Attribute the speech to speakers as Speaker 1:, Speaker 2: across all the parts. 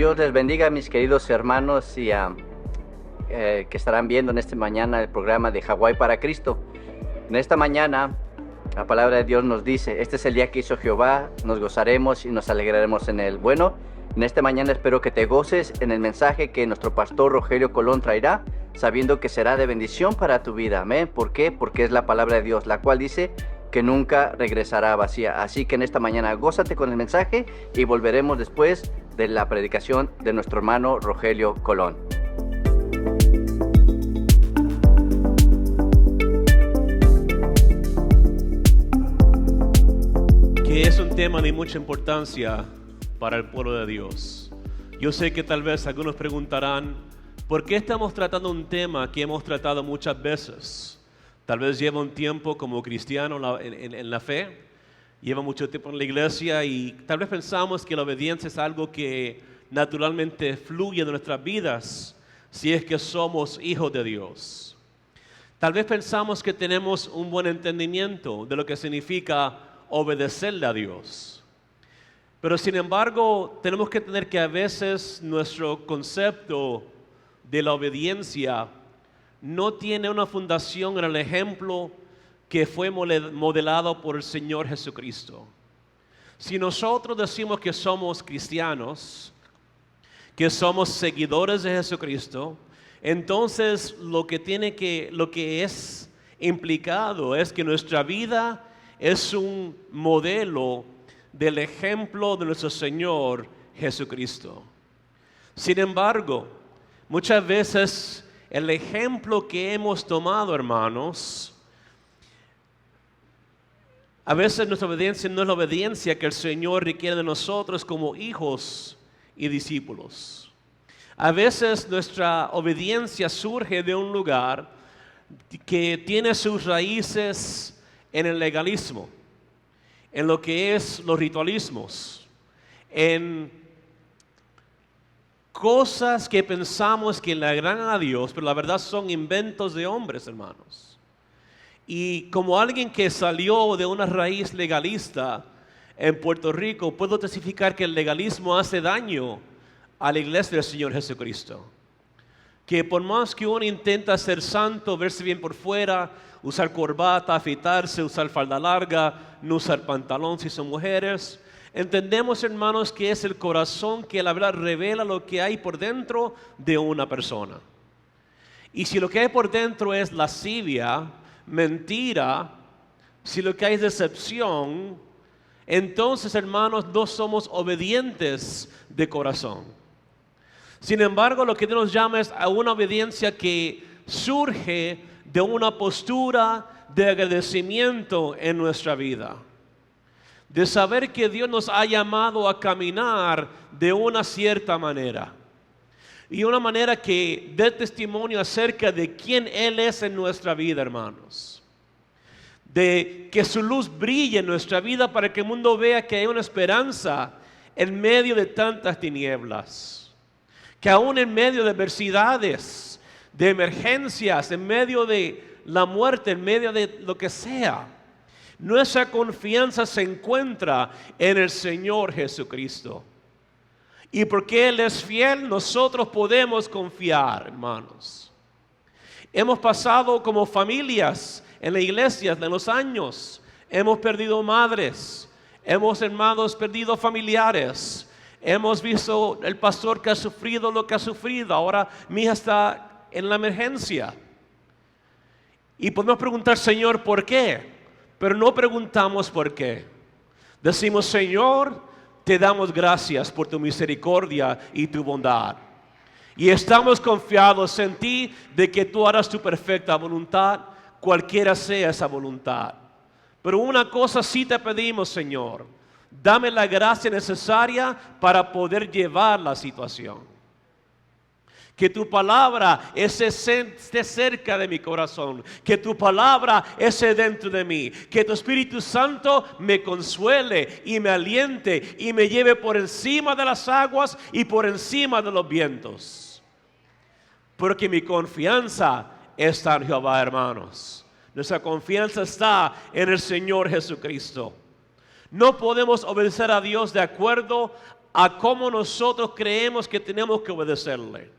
Speaker 1: Dios les bendiga a mis queridos hermanos y que estarán viendo en esta mañana el programa de Hawái para Cristo. En esta mañana la palabra de Dios nos dice: este es el día que hizo Jehová, nos gozaremos y nos alegraremos en él. Bueno, en esta mañana espero que te goces en el mensaje que nuestro pastor Rogelio Colón traerá, sabiendo que será de bendición para tu vida. Amén. ¿Por qué? Porque es la palabra de Dios, la cual dice que nunca regresará vacía. Así que en esta mañana gózate con el mensaje y volveremos después de la predicación de nuestro hermano Rogelio Colón.
Speaker 2: Que es un tema de mucha importancia para el pueblo de Dios. Yo sé que tal vez algunos preguntarán, ¿por qué estamos tratando un tema que hemos tratado muchas veces? Tal vez lleva un tiempo como cristiano en la fe, lleva mucho tiempo en la iglesia y tal vez pensamos que la obediencia es algo que naturalmente fluye de nuestras vidas si es que somos hijos de Dios. Tal vez pensamos que tenemos un buen entendimiento de lo que significa obedecerle a Dios. Pero sin embargo, tenemos que entender que a veces nuestro concepto de la obediencia no tiene una fundación en el ejemplo que fue modelado por el Señor Jesucristo. Si nosotros decimos que somos cristianos, que somos seguidores de Jesucristo, entonces lo que es implicado es que nuestra vida es un modelo del ejemplo de nuestro Señor Jesucristo. Sin embargo, muchas veces el ejemplo que hemos tomado, hermanos, a veces nuestra obediencia no es la obediencia que el Señor requiere de nosotros como hijos y discípulos. A veces nuestra obediencia surge de un lugar que tiene sus raíces en el legalismo, en lo que es los ritualismos, en cosas que pensamos que le agradan a Dios, pero la verdad son inventos de hombres, hermanos. Y como alguien que salió de una raíz legalista en Puerto Rico, puedo testificar que el legalismo hace daño a la iglesia del Señor Jesucristo. Que por más que uno intenta ser santo, verse bien por fuera, usar corbata, afeitarse, usar falda larga, no usar pantalón si son mujeres, entendemos, hermanos, que es el corazón que la verdad revela lo que hay por dentro de una persona. Y si lo que hay por dentro es lascivia, mentira, si lo que hay es decepción, entonces, hermanos, no somos obedientes de corazón. Sin embargo, lo que Dios nos llama es a una obediencia que surge de una postura de agradecimiento en nuestra vida. De saber que Dios nos ha llamado a caminar de una cierta manera. Y una manera que dé testimonio acerca de quién Él es en nuestra vida, hermanos. De que su luz brille en nuestra vida para que el mundo vea que hay una esperanza en medio de tantas tinieblas. Que aún en medio de adversidades, de emergencias, en medio de la muerte, en medio de lo que sea, nuestra confianza se encuentra en el Señor Jesucristo. Y porque Él es fiel, nosotros podemos confiar, hermanos. Hemos pasado como familias en la iglesia de los años. Hemos perdido madres. Hemos, hermanos, perdido familiares. Hemos visto el pastor que ha sufrido lo que ha sufrido. Ahora mi hija está en la emergencia. Y podemos preguntar, Señor, ¿por qué? Pero no preguntamos por qué. Decimos, Señor, te damos gracias por tu misericordia y tu bondad. Y estamos confiados en ti de que tú harás tu perfecta voluntad, cualquiera sea esa voluntad. Pero una cosa sí te pedimos, Señor. Dame la gracia necesaria para poder llevar la situación. Que tu palabra esté cerca de mi corazón. Que tu palabra esté dentro de mí. Que tu Espíritu Santo me consuele y me aliente y me lleve por encima de las aguas y por encima de los vientos. Porque mi confianza está en Jehová, hermanos. Nuestra confianza está en el Señor Jesucristo. No podemos obedecer a Dios de acuerdo a cómo nosotros creemos que tenemos que obedecerle.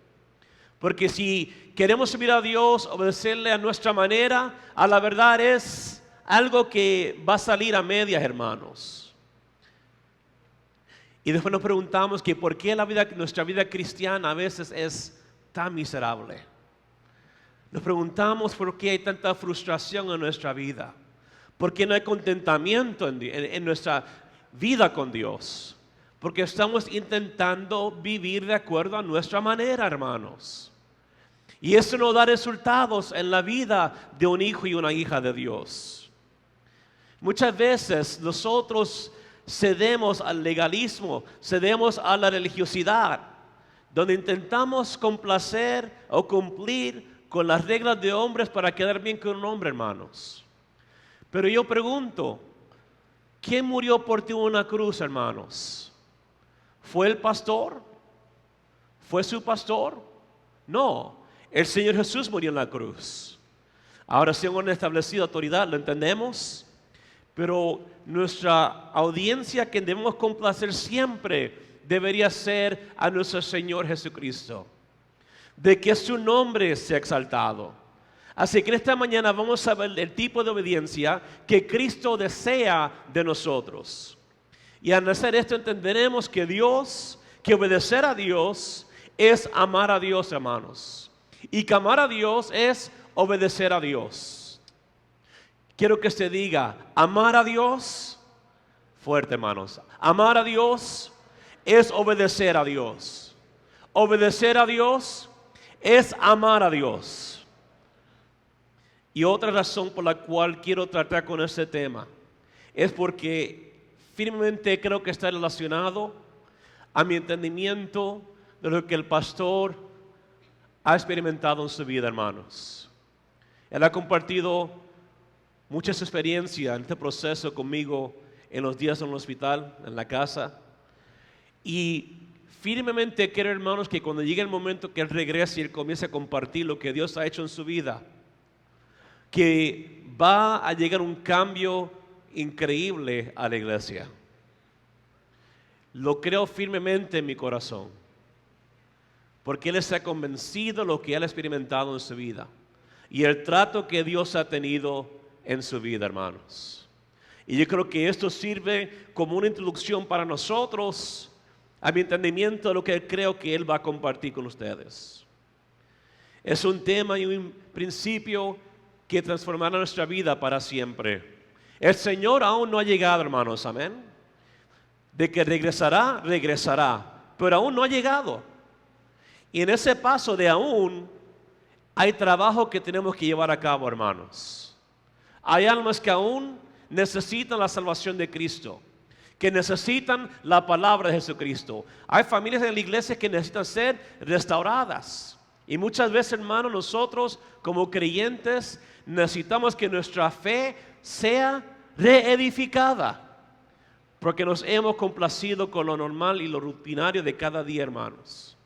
Speaker 2: Porque si queremos servir a Dios, obedecerle a nuestra manera, a la verdad es algo que va a salir a medias, hermanos. Y después nos preguntamos que por qué nuestra vida cristiana a veces es tan miserable. Nos preguntamos por qué hay tanta frustración en nuestra vida. ¿Por qué no hay contentamiento en nuestra vida con Dios? Porque estamos intentando vivir de acuerdo a nuestra manera, hermanos. Y eso no da resultados en la vida de un hijo y una hija de Dios. Muchas veces nosotros cedemos al legalismo, cedemos a la religiosidad, donde intentamos complacer o cumplir con las reglas de hombres para quedar bien con un hombre, hermanos. Pero yo pregunto, ¿quién murió por ti en una cruz, hermanos? ¿Fue el pastor? ¿Fue su pastor? No, el Señor Jesús murió en la cruz. Ahora, si han establecido autoridad, ¿lo entendemos? Pero nuestra audiencia que debemos complacer siempre debería ser a nuestro Señor Jesucristo, de que su nombre sea exaltado. Así que en esta mañana vamos a ver el tipo de obediencia que Cristo desea de nosotros. Y al hacer esto entenderemos que obedecer a Dios es amar a Dios, hermanos. Y que amar a Dios es obedecer a Dios. Quiero que se diga, amar a Dios, fuerte, hermanos. Amar a Dios es obedecer a Dios. Obedecer a Dios es amar a Dios. Y otra razón por la cual quiero tratar con este tema es porque firmemente creo que está relacionado a mi entendimiento de lo que el pastor ha experimentado en su vida, hermanos. Él ha compartido muchas experiencias en este proceso conmigo en los días en el hospital, en la casa. Y firmemente quiero, hermanos, que cuando llegue el momento que él regrese y él comience a compartir lo que Dios ha hecho en su vida, que va a llegar un cambio increíble a la iglesia. Lo creo firmemente en mi corazón, porque él está convencido de lo que él ha experimentado en su vida y el trato que Dios ha tenido en su vida, hermanos. Y yo creo que esto sirve como una introducción para nosotros a mi entendimiento de lo que creo que él va a compartir con ustedes. Es un tema y un principio que transformará nuestra vida para siempre. El Señor aún no ha llegado, hermanos, amén. De que regresará, pero aún no ha llegado. Y en ese paso de aún, hay trabajo que tenemos que llevar a cabo, hermanos. Hay almas que aún necesitan la salvación de Cristo, que necesitan la palabra de Jesucristo. Hay familias en la iglesia que necesitan ser restauradas. Y muchas veces, hermanos, nosotros como creyentes necesitamos que nuestra fe sea reedificada, porque nos hemos complacido con lo normal y lo rutinario de cada día, hermanos.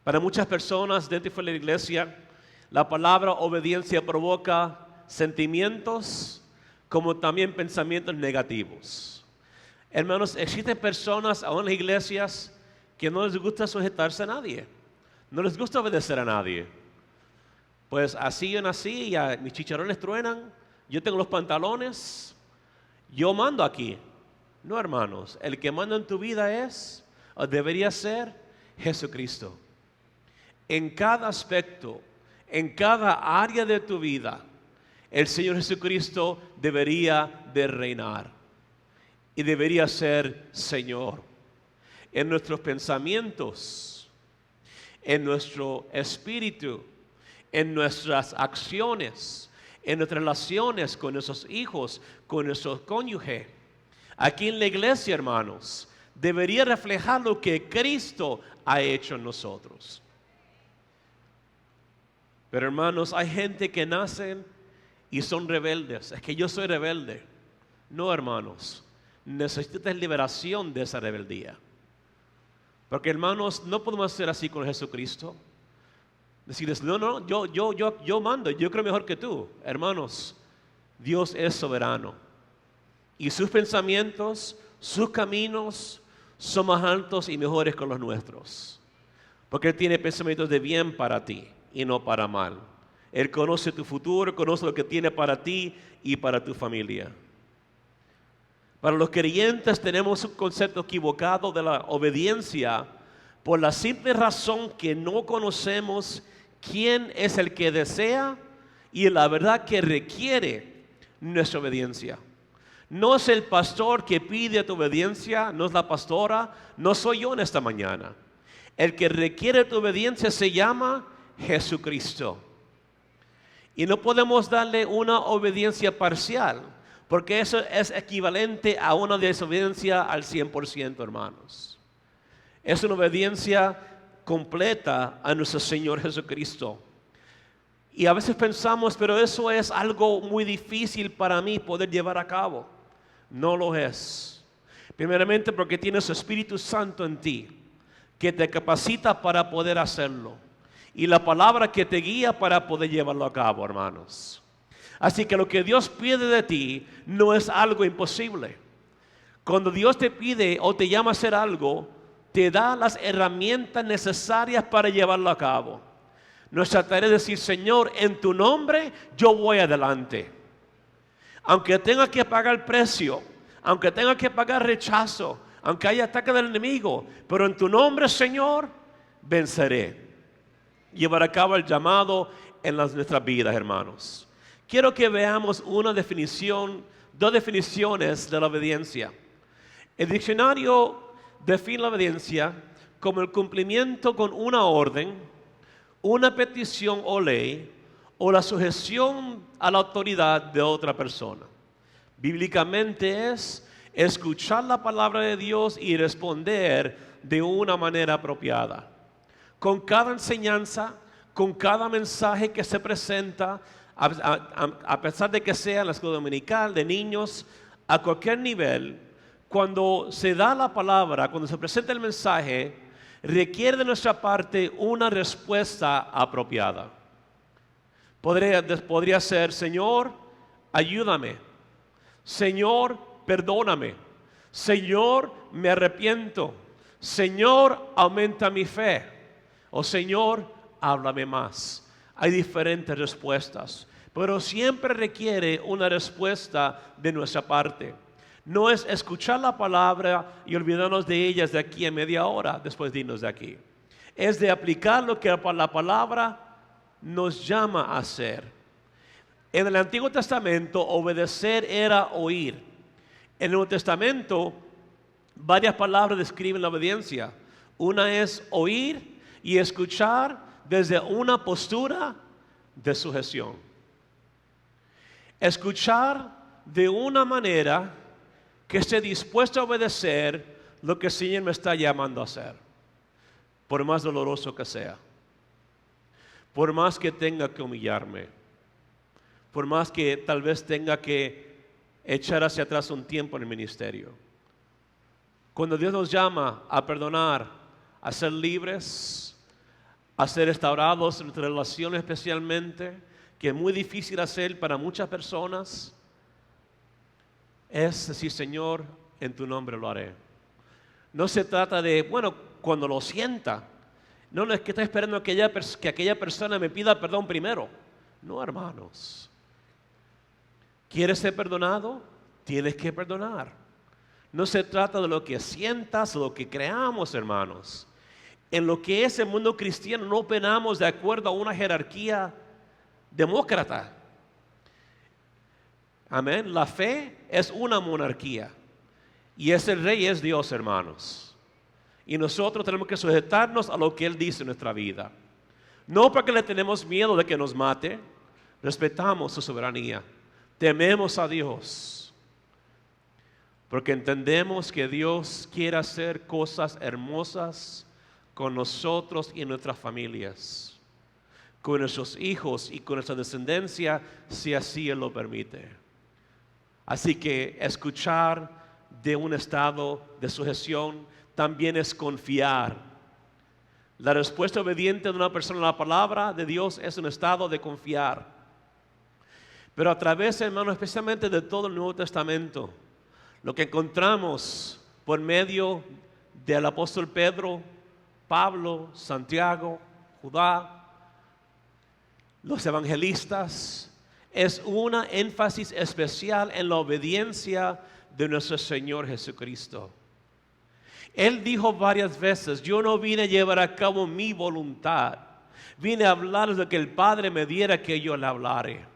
Speaker 2: Para muchas personas dentro y fuera de la iglesia, la palabra obediencia provoca sentimientos como también pensamientos negativos. Hermanos, existen personas aún en las iglesias que no les gusta sujetarse a nadie, no les gusta obedecer a nadie. Pues así yo nací, ya mis chicharrones truenan, yo tengo los pantalones, yo mando aquí. No, hermanos, el que manda en tu vida es, o debería ser, Jesucristo. En cada aspecto, en cada área de tu vida, el Señor Jesucristo debería de reinar y debería ser Señor en nuestros pensamientos, en nuestro espíritu, en nuestras acciones, en nuestras relaciones con nuestros hijos, con nuestro cónyuge. Aquí en la iglesia, hermanos, debería reflejar lo que Cristo ha hecho en nosotros. Pero, hermanos, hay gente que nacen y son rebeldes. Es que yo soy rebelde. No, hermanos, necesitas liberación de esa rebeldía. Porque, hermanos, no podemos ser así con Jesucristo. Decirles, no, yo mando, yo creo mejor que tú. Hermanos, Dios es soberano. Y sus pensamientos Sus caminos son más altos y mejores que los nuestros, porque Él tiene pensamientos de bien para ti y no para mal. Él conoce tu futuro, conoce lo que tiene para ti y para tu familia. Para los creyentes tenemos un concepto equivocado de la obediencia por la simple razón que no conocemos quién es el que desea y la verdad que requiere nuestra obediencia. No es el pastor que pide tu obediencia, no es la pastora, no soy yo en esta mañana. El que requiere tu obediencia se llama Jesucristo. Y no podemos darle una obediencia parcial, porque eso es equivalente a una desobediencia al 100%, hermanos. Es una obediencia completa a nuestro Señor Jesucristo. Y a veces pensamos, pero eso es algo muy difícil para mí poder llevar a cabo. No lo es. Primeramente porque tienes Espíritu Santo en ti, que te capacita para poder hacerlo. Y la palabra que te guía para poder llevarlo a cabo, hermanos. Así que lo que Dios pide de ti no es algo imposible. Cuando Dios te pide o te llama a hacer algo, te da las herramientas necesarias para llevarlo a cabo. Nuestra tarea es decir, Señor, en tu nombre yo voy adelante. Aunque tenga que pagar precio, aunque tenga que pagar rechazo, aunque haya ataque del enemigo, pero en tu nombre, Señor, venceré. Llevar a cabo el llamado en nuestras vidas, hermanos. Quiero que veamos dos definiciones de la obediencia. El diccionario define la obediencia como el cumplimiento con una orden, una petición o ley, o la sujeción a la autoridad de otra persona. Bíblicamente es escuchar la palabra de Dios y responder de una manera apropiada. Con cada enseñanza, con cada mensaje que se presenta, a pesar de que sea en la escuela dominical, de niños, a cualquier nivel, cuando se da la palabra, cuando se presenta el mensaje, requiere de nuestra parte una respuesta apropiada. Podría ser, Señor, ayúdame. Señor, perdóname. Señor, me arrepiento. Señor, aumenta mi fe. O Señor, háblame más. Hay diferentes respuestas, pero siempre requiere una respuesta de nuestra parte. No es escuchar la palabra y olvidarnos de ellas de aquí a media hora, después de irnos de aquí. Es de aplicar lo que la palabra nos llama a hacer. En el Antiguo Testamento, obedecer era oír. En el Nuevo Testamento, varias palabras describen la obediencia. Una es oír y escuchar desde una postura de sujeción. Escuchar de una manera que esté dispuesto a obedecer lo que el Señor me está llamando a hacer, por más doloroso que sea, por más que tenga que humillarme, por más que tal vez tenga que echar hacia atrás un tiempo en el ministerio. Cuando Dios nos llama a perdonar, a ser libres, a ser restaurados en nuestra relación especialmente, que es muy difícil hacer para muchas personas, es decir, Señor, en tu nombre lo haré. No se trata de, bueno, cuando lo sienta. No es que estoy esperando que aquella persona me pida perdón primero. No, hermanos. ¿Quieres ser perdonado? Tienes que perdonar. No se trata de lo que sientas o lo que creamos, hermanos. En lo que es el mundo cristiano no operamos de acuerdo a una jerarquía demócrata. Amén. La fe es una monarquía y ese rey es Dios, hermanos. Y nosotros tenemos que sujetarnos a lo que Él dice en nuestra vida. No porque le tenemos miedo de que nos mate, respetamos su soberanía. Tememos a Dios. Porque entendemos que Dios quiere hacer cosas hermosas con nosotros y nuestras familias, con nuestros hijos y con nuestra descendencia, si así Él lo permite. Así que escuchar de un estado de sujeción también es confiar. La respuesta obediente de una persona a la palabra de Dios es un estado de confiar. Pero a través, hermano, especialmente de todo el Nuevo Testamento, Lo que encontramos por medio del apóstol Pedro, Pablo, Santiago, Judá, los evangelistas, es una énfasis especial en la obediencia de nuestro Señor Jesucristo. Él dijo varias veces, yo no vine a llevar a cabo mi voluntad, vine a hablar de que el Padre me diera que yo le hablare.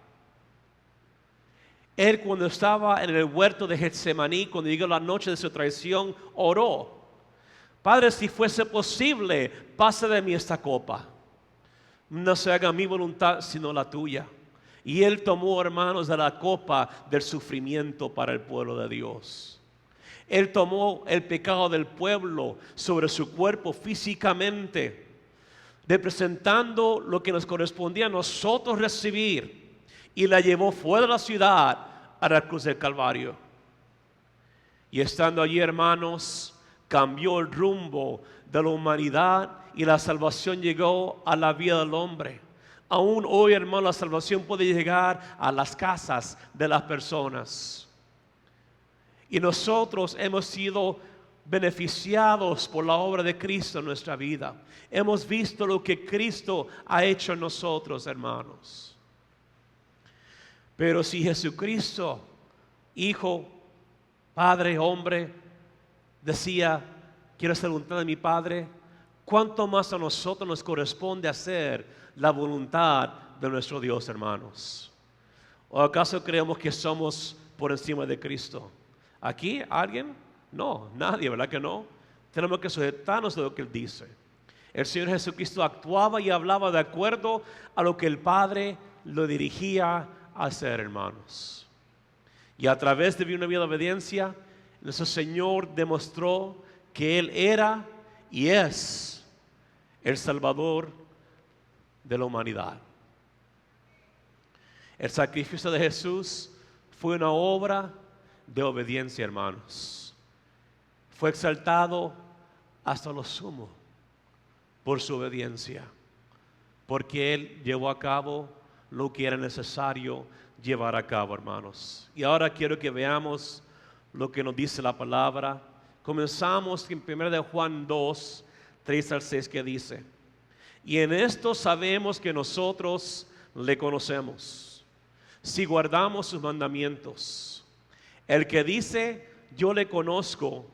Speaker 2: Él, cuando estaba en el huerto de Getsemaní, cuando llegó la noche de su traición, oró: Padre, si fuese posible, pasa de mí esta copa. No se haga mi voluntad sino la tuya. Y Él tomó, hermanos, de la copa del sufrimiento para el pueblo de Dios. Él tomó el pecado del pueblo sobre su cuerpo físicamente, representando lo que nos correspondía a nosotros recibir, y la llevó fuera de la ciudad a la cruz del Calvario. Y estando allí, hermanos, cambió el rumbo de la humanidad y la salvación llegó a la vida del hombre. Aún hoy, hermano, la salvación puede llegar a las casas de las personas. Y nosotros hemos sido beneficiados por la obra de Cristo en nuestra vida. Hemos visto lo que Cristo ha hecho en nosotros, hermanos. Pero si Jesucristo, Hijo, Padre, hombre, decía, quiero hacer la voluntad de mi Padre, ¿cuánto más a nosotros nos corresponde hacer la voluntad de nuestro Dios, hermanos? ¿O acaso creemos que somos por encima de Cristo? ¿Aquí alguien? No, nadie, ¿verdad que no? Tenemos que sujetarnos de lo que Él dice. El Señor Jesucristo actuaba y hablaba de acuerdo a lo que el Padre lo dirigía a hacer, hermanos. Y a través de una vida de obediencia, nuestro Señor demostró que Él era y es el Salvador de la humanidad. El sacrificio de Jesús fue una obra de obediencia, hermanos. Fue exaltado hasta lo sumo por su obediencia, porque Él llevó a cabo lo que era necesario llevar a cabo, hermanos. Y ahora quiero que veamos lo que nos dice la palabra. Comenzamos en 1 Juan 2, 3 al 6, que dice: y en esto sabemos que nosotros le conocemos, si guardamos sus mandamientos. El que dice, yo le conozco,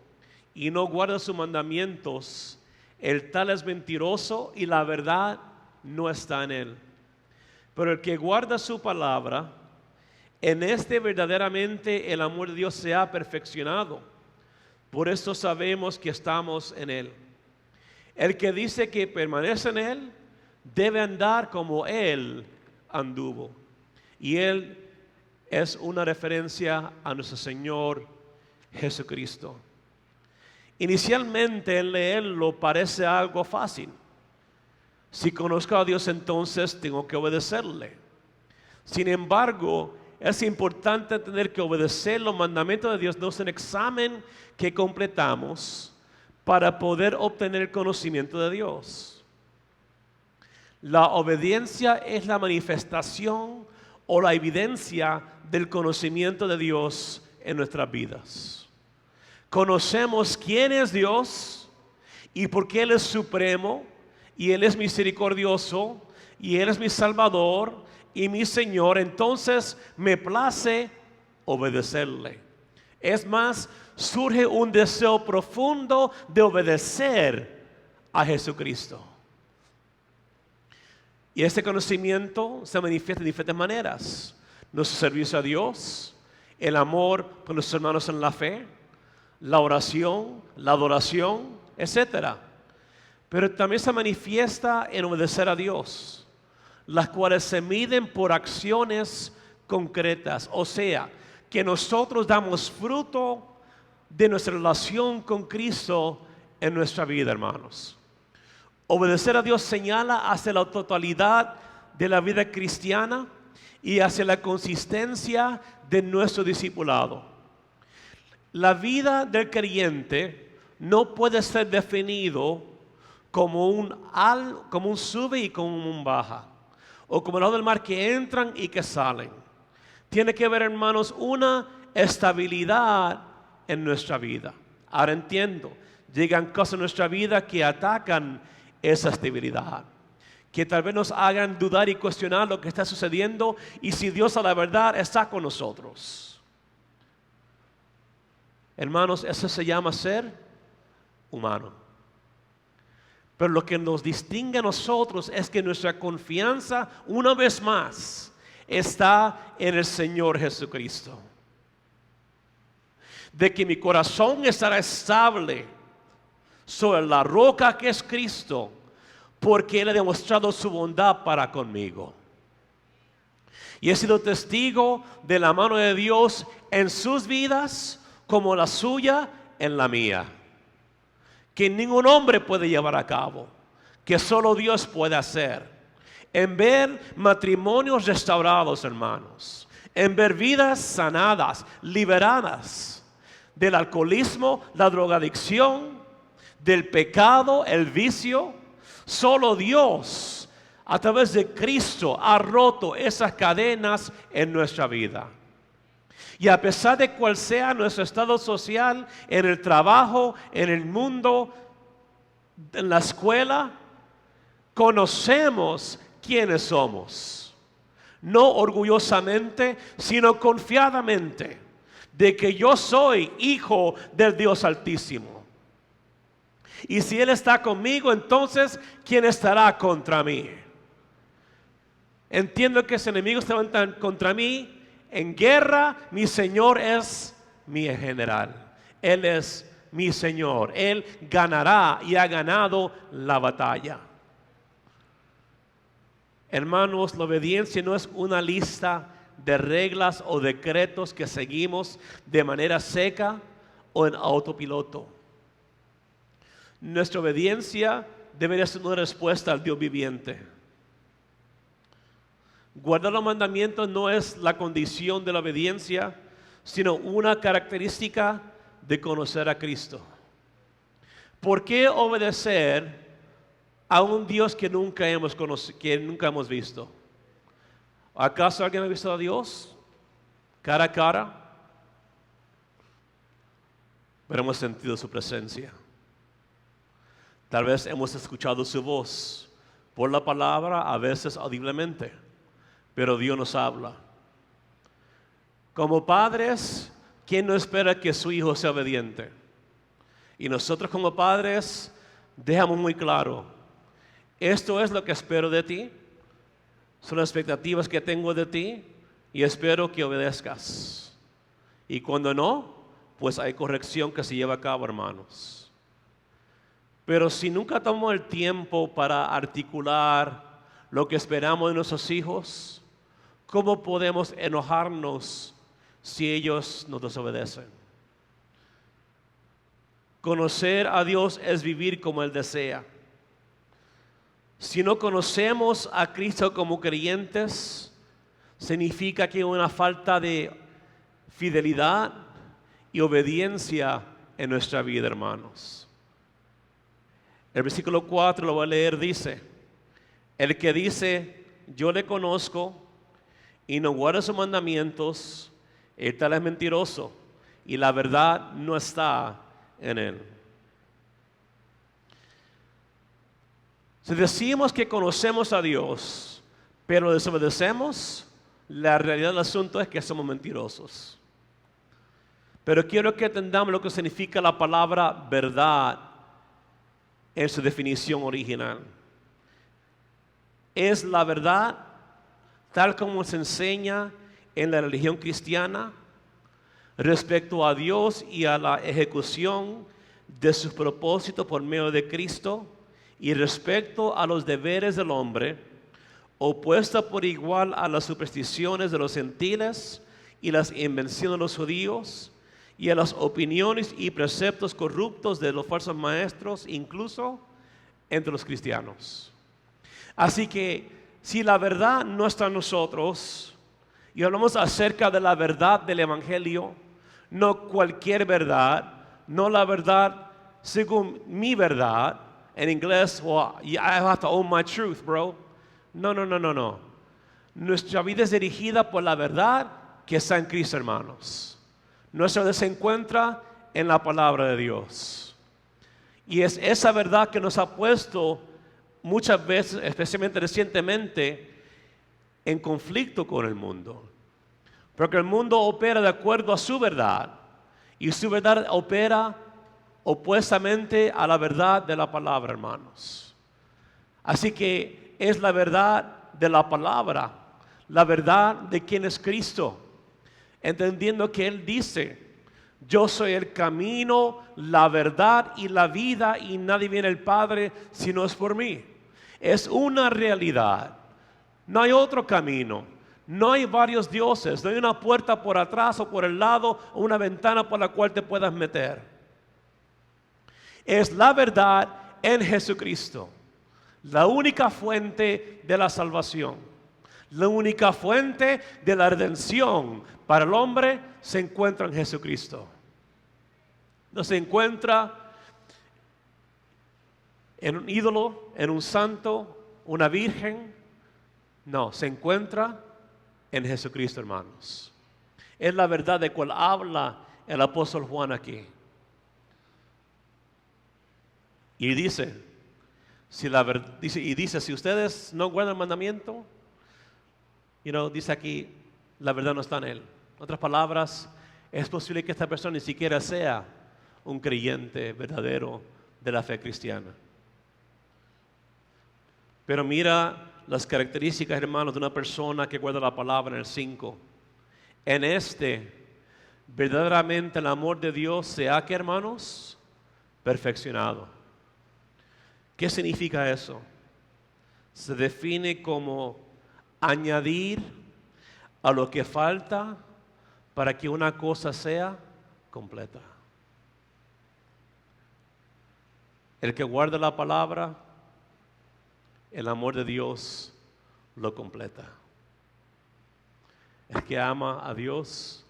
Speaker 2: y no guarda sus mandamientos, el tal es mentiroso y la verdad no está en él. Pero el que guarda su palabra, en este verdaderamente el amor de Dios se ha perfeccionado. Por esto sabemos que estamos en Él. El que dice que permanece en Él, debe andar como Él anduvo. Y Él es una referencia a nuestro Señor Jesucristo. Inicialmente en leerlo parece algo fácil. Si conozco a Dios, entonces tengo que obedecerle. Sin embargo, es importante tener que obedecer los mandamientos de Dios. No es un examen que completamos para poder obtener el conocimiento de Dios. La obediencia es la manifestación o la evidencia del conocimiento de Dios en nuestras vidas. Conocemos quién es Dios y por qué Él es supremo y Él es misericordioso y Él es mi Salvador y mi Señor. Entonces me place obedecerle. Es más, surge un deseo profundo de obedecer a Jesucristo. Y este conocimiento se manifiesta de diferentes maneras. Nuestro servicio a Dios, el amor por los hermanos en la fe, la oración, la adoración, etc. Pero también se manifiesta en obedecer a Dios, las cuales se miden por acciones concretas. O sea, que nosotros damos fruto de nuestra relación con Cristo en nuestra vida, hermanos. Obedecer a Dios señala hacia la totalidad de la vida cristiana y hacia la consistencia de nuestro discipulado. La vida del creyente no puede ser definido como un sube y como un baja, o como el lado del mar que entran y que salen. Tiene que haber, hermanos, una estabilidad en nuestra vida. Ahora entiendo, llegan cosas en nuestra vida que atacan esa estabilidad, que tal vez nos hagan dudar y cuestionar lo que está sucediendo y si Dios a la verdad está con nosotros. Hermanos, eso se llama ser humano. Pero lo que nos distingue a nosotros es que nuestra confianza, una vez más, está en el Señor Jesucristo. De que mi corazón estará estable sobre la roca que es Cristo, porque Él ha demostrado su bondad para conmigo. Y he sido testigo de la mano de Dios en sus vidas, como la suya en la mía. Que ningún hombre puede llevar a cabo, que solo Dios puede hacer. En ver matrimonios restaurados, hermanos, en ver vidas sanadas, liberadas del alcoholismo, la drogadicción, del pecado, el vicio. Solo Dios, a través de Cristo, ha roto esas cadenas en nuestra vida. Y a pesar de cuál sea nuestro estado social, en el trabajo, en el mundo, en la escuela, conocemos quiénes somos. No orgullosamente, sino confiadamente, de que yo soy hijo del Dios Altísimo. Y si Él está conmigo, entonces, ¿quién estará contra mí? Entiendo que si enemigos se levantan contra mí, en guerra, mi Señor es mi general. Él es mi Señor. Él ganará y ha ganado la batalla. Hermanos, la obediencia no es una lista de reglas o decretos que seguimos de manera seca o en autopiloto. Nuestra obediencia debería ser una respuesta al Dios viviente. Guardar los mandamientos no es la condición de la obediencia, sino una característica de conocer a Cristo. ¿Por qué obedecer a un Dios que nunca hemos visto? ¿Acaso alguien ha visto a Dios cara a cara? Pero hemos sentido su presencia. Tal vez hemos escuchado su voz por la palabra, a veces audiblemente. Pero Dios nos habla. Como padres, ¿quién no espera que su hijo sea obediente? Y nosotros como padres dejamos muy claro, esto es lo que espero de ti, son las expectativas que tengo de ti y espero que obedezcas. Y cuando no, pues hay corrección que se lleva a cabo, hermanos. Pero si nunca tomamos el tiempo para articular lo que esperamos de nuestros hijos, ¿cómo podemos enojarnos si ellos nos desobedecen? Conocer a Dios es vivir como Él desea. Si no conocemos a Cristo como creyentes, significa que hay una falta de fidelidad y obediencia en nuestra vida, hermanos. El versículo 4 lo voy a leer, dice: el que dice, yo le conozco, y no guarda sus mandamientos, él tal es mentiroso, y la verdad no está en él. Si decimos que conocemos a Dios, pero desobedecemos, la realidad del asunto es que somos mentirosos. Pero quiero que entendamos lo que significa la palabra verdad en su definición original. Es la verdad tal como se enseña en la religión cristiana respecto a Dios y a la ejecución de sus propósitos por medio de Cristo, y respecto a los deberes del hombre, opuesta por igual a las supersticiones de los gentiles y las invenciones de los judíos, y a las opiniones y preceptos corruptos de los falsos maestros, incluso entre los cristianos. Así que si la verdad no está en nosotros, y hablamos acerca de la verdad del Evangelio, no cualquier verdad, no la verdad según mi verdad, en inglés, well, I have to own my truth, bro. No. Nuestra vida es dirigida por la verdad que está en Cristo, hermanos. Nuestra vida se encuentra en la palabra de Dios. Y es esa verdad que nos ha puesto muchas veces, especialmente recientemente, en conflicto con el mundo. Porque el mundo opera de acuerdo a su verdad. Y su verdad opera opuestamente a la verdad de la palabra, hermanos. Así que es la verdad de la palabra, la verdad de quién es Cristo. Entendiendo que Él dice: yo soy el camino, la verdad y la vida, y nadie viene al Padre si no es por mí. Es una realidad. No hay otro camino. No hay varios dioses. No hay una puerta por atrás o por el lado o una ventana por la cual te puedas meter. Es la verdad en Jesucristo. La única fuente de la salvación. La única fuente de la redención para el hombre se encuentra en Jesucristo. No se encuentra en un ídolo, en un santo, una virgen. No, se encuentra en Jesucristo, hermanos. Es la verdad de cual habla el apóstol Juan aquí. Y dice, si ustedes no guardan el mandamiento, dice aquí, la verdad no está en él. En otras palabras, es posible que esta persona ni siquiera sea un creyente verdadero de la fe cristiana. Pero mira las características, hermanos, de una persona que guarda la palabra en el 5. Verdaderamente el amor de Dios se ha, ¿qué, hermanos? Perfeccionado. ¿Qué significa eso? Se define como añadir a lo que falta para que una cosa sea completa. El que guarda la palabra, el amor de Dios lo completa. El que ama a Dios,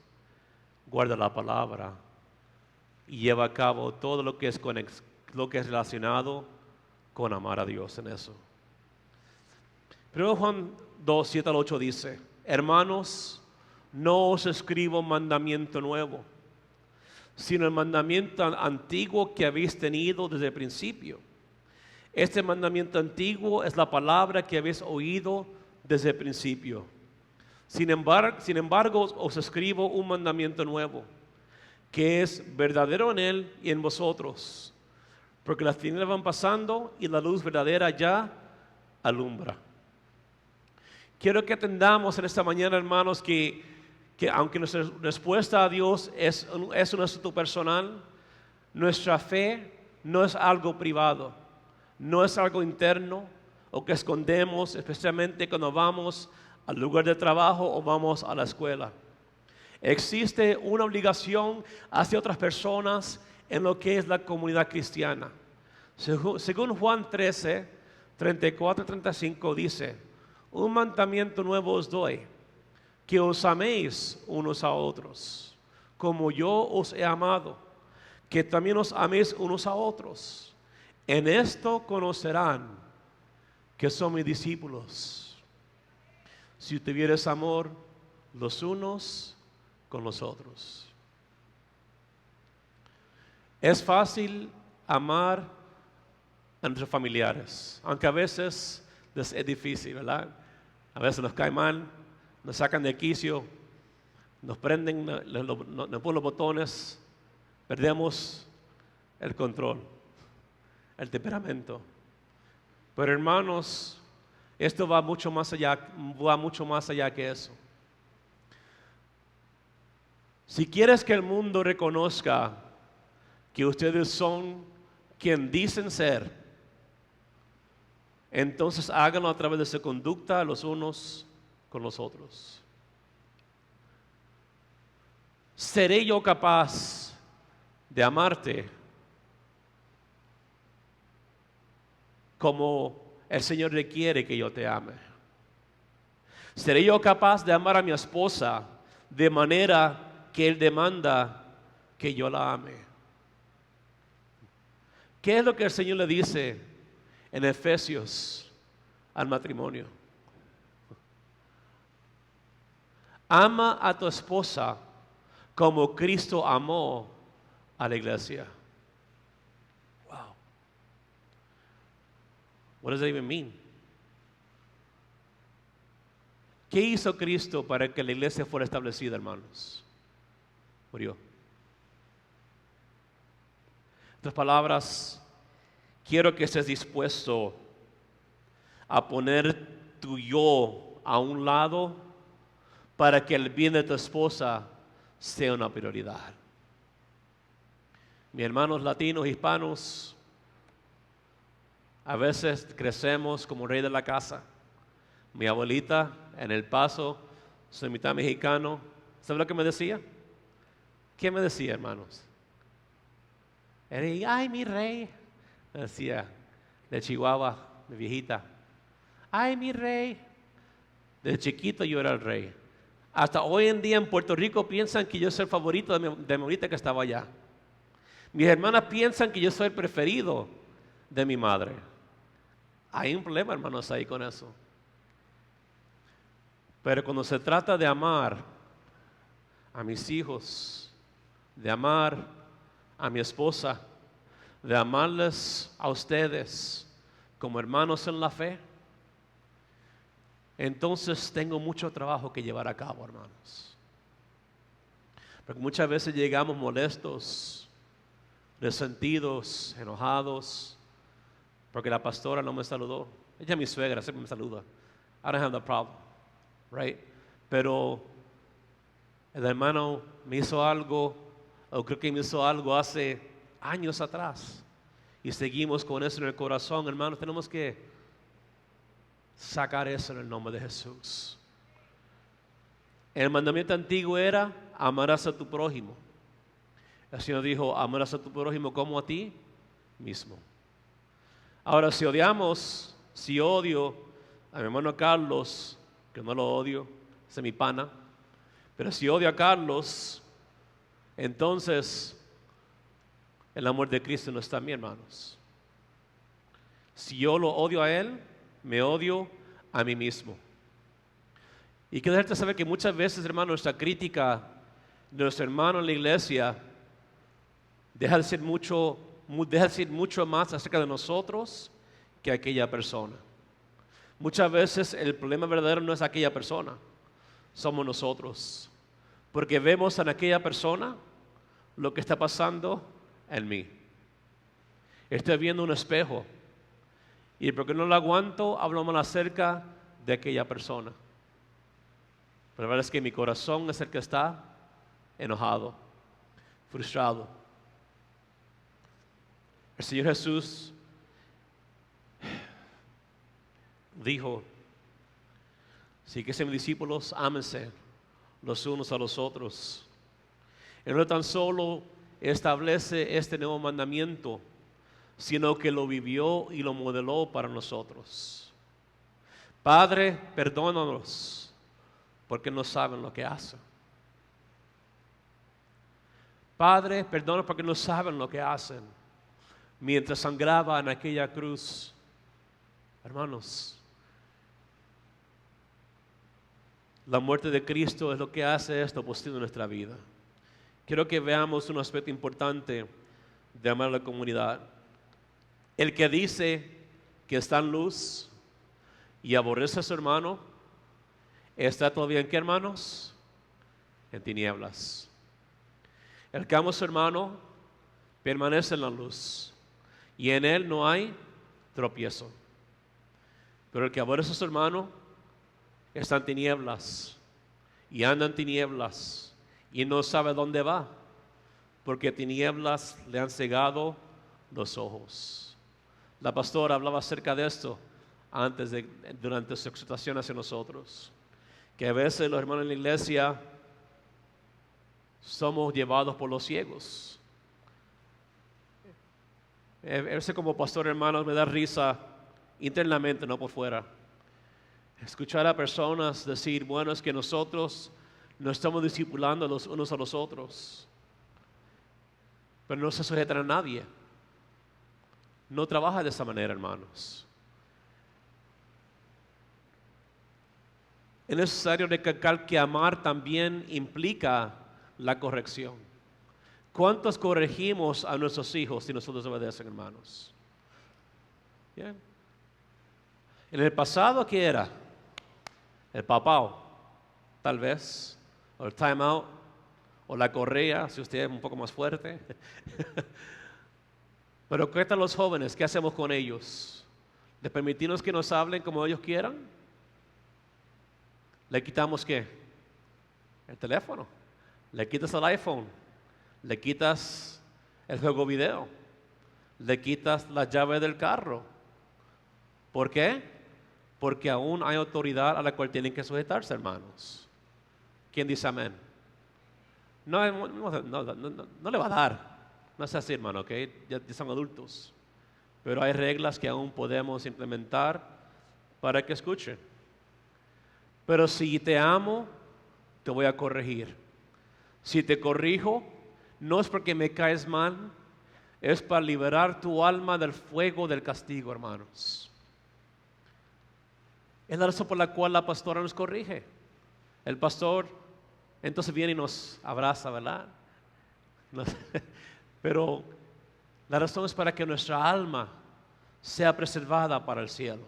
Speaker 2: guarda la palabra y lleva a cabo todo lo que es relacionado con amar a Dios en eso. 1 Juan 2, 7 al 8 dice: hermanos, no os escribo mandamiento nuevo, sino el mandamiento antiguo que habéis tenido desde el principio. Este mandamiento antiguo es la palabra que habéis oído desde el principio. Sin embargo, os escribo un mandamiento nuevo, que es verdadero en él y en vosotros, porque las tinieblas van pasando y la luz verdadera ya alumbra. Quiero que atendamos en esta mañana, hermanos, que aunque nuestra respuesta a Dios es un asunto personal, nuestra fe no es algo privado, no es algo interno o que escondemos, especialmente cuando vamos al lugar de trabajo o vamos a la escuela. Existe una obligación hacia otras personas en lo que es la comunidad cristiana. Según Juan 13, 34 y 35 dice: un mandamiento nuevo os doy, que os améis unos a otros, como yo os he amado, que también os améis unos a otros. En esto conocerán que son mis discípulos, si tuvieres amor los unos con los otros. Es fácil amar a nuestros familiares, aunque a veces es difícil, ¿verdad? A veces nos cae mal, nos sacan de quicio, nos prenden, nos ponen los botones, perdemos el control, el temperamento. Pero hermanos, esto va mucho más allá que eso. Si quieres que el mundo reconozca que ustedes son quien dicen ser, entonces háganlo a través de su conducta los unos con los otros. ¿Seré yo capaz de amarte como el Señor requiere que yo te ame? ¿Seré yo capaz de amar a mi esposa de manera que Él demanda que yo la ame? ¿Qué es lo que el Señor le dice en Efesios al matrimonio? Ama a tu esposa como Cristo amó a la iglesia. Wow. What does that even mean? ¿Qué hizo Cristo para que la iglesia fuera establecida, hermanos? Murió. En otras palabras, quiero que estés dispuesto a poner tu yo a un lado para que el bien de tu esposa sea una prioridad. Mis hermanos latinos, hispanos, a veces crecemos como rey de la casa. Mi abuelita en El Paso, soy mitad mexicano. ¿Sabe lo que me decía? ¿Qué me decía, hermanos? Era, ay, mi rey. Me decía, de Chihuahua, mi viejita. Ay, mi rey. Desde chiquito yo era el rey. Hasta hoy en día en Puerto Rico piensan que yo soy el favorito de mi abuelita que estaba allá. Mis hermanas piensan que yo soy el preferido de mi madre. Hay un problema, hermanos, ahí con eso. Pero cuando se trata de amar a mis hijos, de amar a mi esposa, de amarles a ustedes como hermanos en la fe, entonces tengo mucho trabajo que llevar a cabo, hermanos. Porque muchas veces llegamos molestos, resentidos, enojados, porque la pastora no me saludó. Ella es mi suegra, siempre me saluda. I don't have that problem, right? Pero el hermano me hizo algo, o creo que me hizo algo hace años atrás, y seguimos con eso en el corazón, hermanos. Tenemos que sacar eso en el nombre de Jesús. El mandamiento antiguo era: amarás a tu prójimo. El Señor dijo: amarás a tu prójimo como a ti mismo. Ahora, si odio a mi hermano Carlos, que no lo odio, es mi pana, pero si odio a Carlos, entonces el amor de Cristo no está en mí, hermanos. Si yo lo odio a él, me odio a mí mismo. Y quiero dejarte saber que muchas veces, hermano, nuestra crítica de nuestro hermano en la iglesia deja de ser mucho más acerca de nosotros que aquella persona. Muchas veces el problema verdadero no es aquella persona, somos nosotros. Porque vemos en aquella persona lo que está pasando en mí. Estoy viendo un espejo, y porque no lo aguanto, hablo mal acerca de aquella persona. Pero la verdad es que mi corazón es el que está enojado, frustrado. El Señor Jesús dijo: si que sean discípulos, ámense los unos a los otros. Él no tan solo establece este nuevo mandamiento, sino que lo vivió y lo modeló para nosotros. Padre, perdónanos, porque no saben lo que hacen. Padre, perdónanos porque no saben lo que hacen. Mientras sangraba en aquella cruz, hermanos, la muerte de Cristo es lo que hace esto posible en nuestra vida. Quiero que veamos un aspecto importante de amar a la comunidad. El que dice que está en luz y aborrece a su hermano, ¿está todavía en qué, hermanos? En tinieblas. El que ama a su hermano permanece en la luz, y en él no hay tropiezo. Pero el que aborrece a su hermano está en tinieblas, y anda en tinieblas, y no sabe dónde va, porque tinieblas le han cegado los ojos. La pastora hablaba acerca de esto durante su exhortación hacia nosotros, que a veces los hermanos en la iglesia somos llevados por los ciegos. A veces como pastor, hermanos, me da risa internamente, no por fuera, escuchar a personas decir: bueno, es que nosotros no estamos discipulando los unos a los otros, pero no se sujetan a nadie. No trabaja de esa manera, hermanos. Es necesario recalcar que amar también implica la corrección. ¿Cuántos corregimos a nuestros hijos si nosotros obedecen, hermanos? Bien. En el pasado, ¿qué era? El papao, tal vez, o el time out, o la correa, si usted es un poco más fuerte. Pero ¿qué tal los jóvenes? ¿Qué hacemos con ellos? ¿Les permitimos que nos hablen como ellos quieran? ¿Le quitamos qué? El teléfono. ¿Le quitas el iPhone? ¿Le quitas el juego video? ¿Le quitas la llave del carro? ¿Por qué? Porque aún hay autoridad a la cual tienen que sujetarse, hermanos. ¿Quién dice amén? No le va a dar. No es así, hermano, ¿ok? Ya son adultos. Pero hay reglas que aún podemos implementar para que escuchen. Pero si te amo, te voy a corregir. Si te corrijo, no es porque me caes mal, es para liberar tu alma del fuego del castigo, hermanos. Es la razón por la cual la pastora nos corrige. El pastor entonces viene y nos abraza, ¿verdad? Pero la razón es para que nuestra alma sea preservada para el cielo.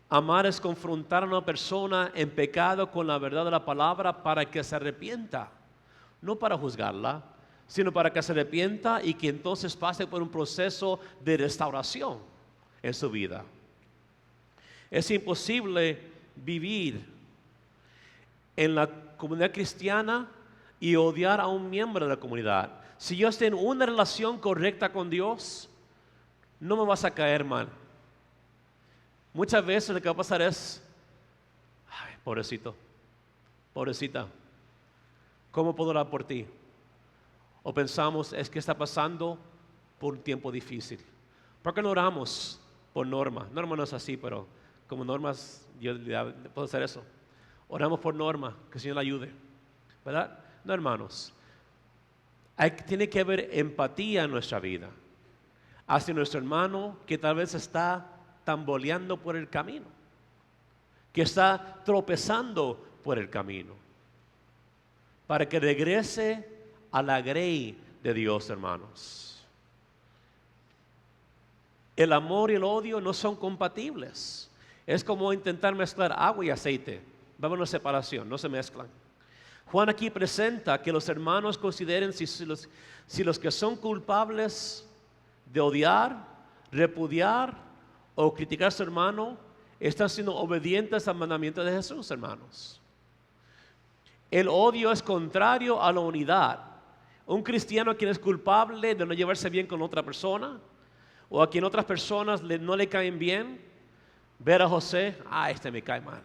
Speaker 2: Amar es confrontar a una persona en pecado con la verdad de la palabra para que se arrepienta. No para juzgarla, sino para que se arrepienta y que entonces pase por un proceso de restauración en su vida. Es imposible vivir en la comunidad cristiana y odiar a un miembro de la comunidad. Si yo estoy en una relación correcta con Dios, no me vas a caer mal. Muchas veces lo que va a pasar es, ay, pobrecito, pobrecita, ¿cómo puedo orar por ti? O pensamos, es que está pasando por un tiempo difícil. ¿Por qué no oramos por Norma? Norma no es así, pero como normas, yo puedo hacer eso. Oramos por Norma, que el Señor la ayude, ¿verdad? No, hermanos. Tiene que haber empatía en nuestra vida hacia nuestro hermano que tal vez está tamboleando por el camino, que está tropezando por el camino, para que regrese a la grey de Dios, hermanos. El amor y el odio no son compatibles. Es como intentar mezclar agua y aceite. Va a haber una separación, no se mezclan. Juan aquí presenta que los hermanos consideren si los que son culpables de odiar, repudiar o criticar a su hermano están siendo obedientes al mandamiento de Jesús, hermanos. El odio es contrario a la unidad. Un cristiano quien es culpable de no llevarse bien con otra persona o a quien otras personas no le caen bien, ver a José, este me cae mal.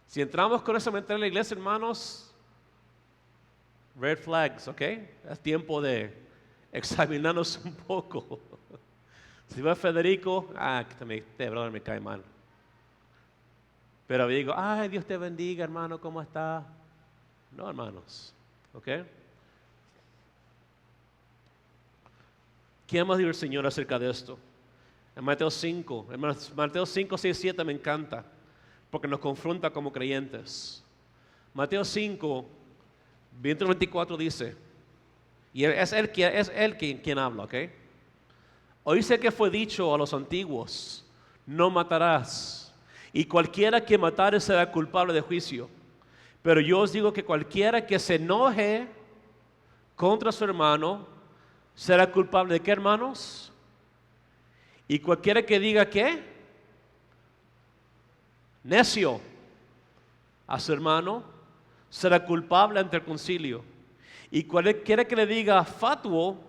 Speaker 2: Si entramos con esa mentalidad en la iglesia, hermanos, red flags, ¿ok? Es tiempo de examinarnos un poco. Si va Federico, este brother me cae mal. Pero digo, Dios te bendiga, hermano, ¿cómo está? No, hermanos, ¿ok? ¿Qué más dijo el Señor acerca de esto? En Mateo 5, Mateo 5, 6, 7 me encanta, porque nos confronta como creyentes. Mateo 5, 24 dice, y es él quien habla, ¿ok? Oíste que fue dicho a los antiguos, no matarás, y cualquiera que matare será culpable de juicio. Pero yo os digo que cualquiera que se enoje contra su hermano será culpable de ¿qué, hermanos? Y cualquiera que diga ¿qué? Necio a su hermano será culpable ante el concilio. Y cualquiera que le diga fatuo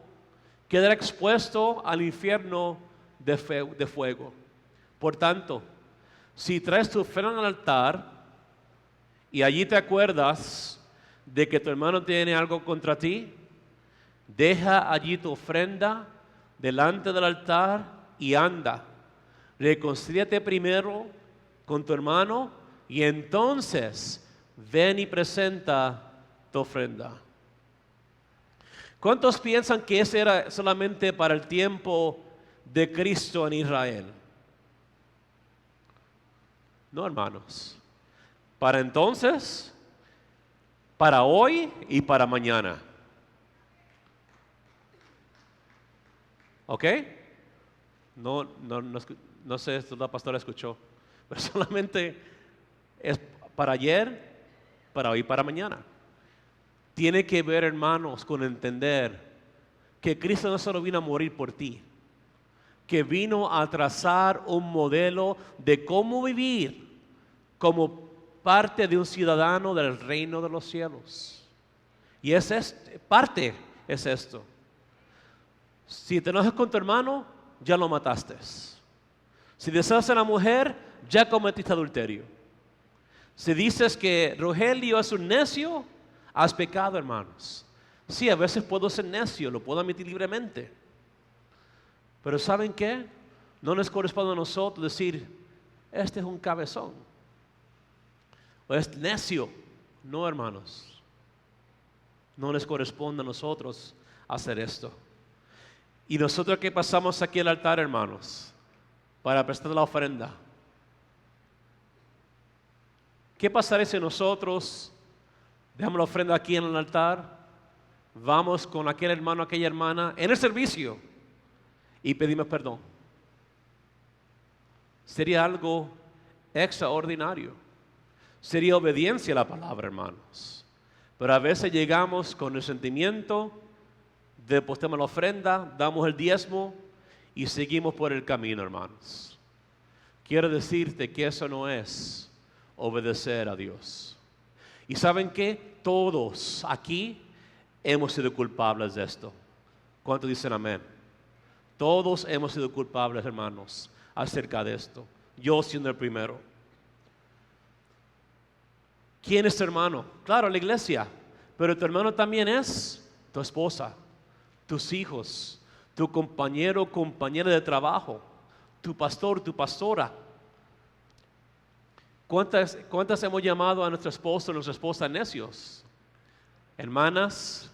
Speaker 2: quedará expuesto al infierno de fuego. Por tanto, si traes tu ofrenda al altar y allí te acuerdas de que tu hermano tiene algo contra ti, deja allí tu ofrenda delante del altar y anda. Reconcíliate primero con tu hermano y entonces ven y presenta tu ofrenda. ¿Cuántos piensan que ese era solamente para el tiempo de Cristo en Israel? No, hermanos. Para entonces, para hoy y para mañana. ¿Ok? No sé si la pastora escuchó, pero solamente es para ayer, para hoy y para mañana. Tiene que ver, hermanos, con entender que Cristo no solo vino a morir por ti, que vino a trazar un modelo de cómo vivir como parte de un ciudadano del reino de los cielos. Y parte es esto. Si te enojas con tu hermano, ya lo mataste. Si deseas a la mujer, ya cometiste adulterio. Si dices que Rogelio es un necio, has pecado, hermanos. Sí, a veces puedo ser necio, lo puedo admitir libremente. Pero ¿saben qué? No nos corresponde a nosotros decir, este es un cabezón. O es necio. No, hermanos. No les corresponde a nosotros hacer esto. Y nosotros que pasamos aquí al altar, hermanos, para prestar la ofrenda. ¿Qué pasaría si nosotros dejamos la ofrenda aquí en el altar, vamos con aquel hermano, aquella hermana en el servicio y pedimos perdón? Sería algo extraordinario. Sería obediencia a la palabra, hermanos. Pero a veces llegamos con el sentimiento, depositamos la ofrenda, damos el diezmo y seguimos por el camino, hermanos. Quiero decirte que eso no es obedecer a Dios. ¿Y saben qué? Todos aquí hemos sido culpables de esto. ¿Cuántos dicen amén? Todos hemos sido culpables, hermanos, acerca de esto. Yo siendo el primero. ¿Quién es tu hermano? Claro, la iglesia. Pero tu hermano también es tu esposa, tus hijos, tu compañero o compañera de trabajo, tu pastor, tu pastora. ¿Cuántas hemos llamado a nuestro esposo o nuestra esposa necios? Hermanas,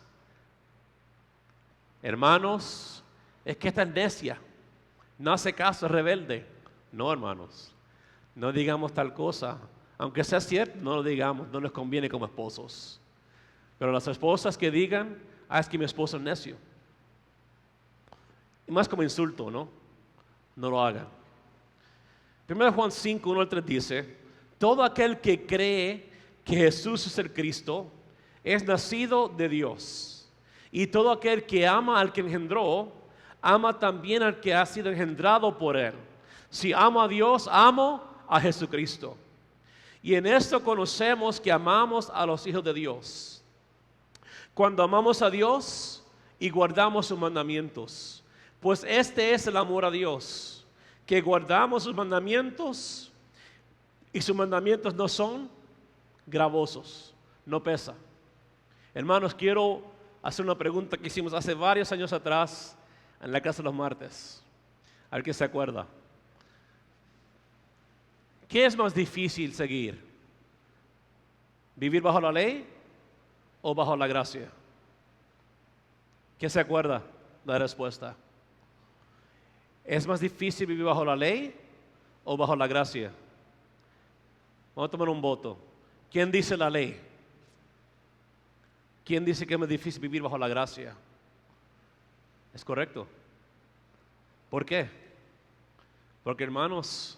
Speaker 2: hermanos, es que esta es necia, no hace caso, es rebelde. No, hermanos, no digamos tal cosa. Aunque sea cierto, no lo digamos, no les conviene como esposos. Pero las esposas que digan, es que mi esposo es necio. Y más como insulto, ¿no? No lo hagan. 1 Juan 5, 1 al 3 dice, todo aquel que cree que Jesús es el Cristo, es nacido de Dios. Y todo aquel que ama al que engendró, ama también al que ha sido engendrado por él. Si amo a Dios, amo a Jesucristo. Y en esto conocemos que amamos a los hijos de Dios. Cuando amamos a Dios y guardamos sus mandamientos. Pues este es el amor a Dios, que guardamos sus mandamientos y sus mandamientos no son gravosos, no pesa. Hermanos, quiero hacer una pregunta que hicimos hace varios años atrás en la casa de los martes. A ver quién se acuerda. ¿Qué es más difícil seguir? ¿Vivir bajo la ley o bajo la gracia? ¿Quién se acuerda la respuesta? ¿Es más difícil vivir bajo la ley o bajo la gracia? Vamos a tomar un voto. ¿Quién dice la ley? ¿Quién dice que es más difícil vivir bajo la gracia? ¿Es correcto? ¿Por qué? Porque, hermanos,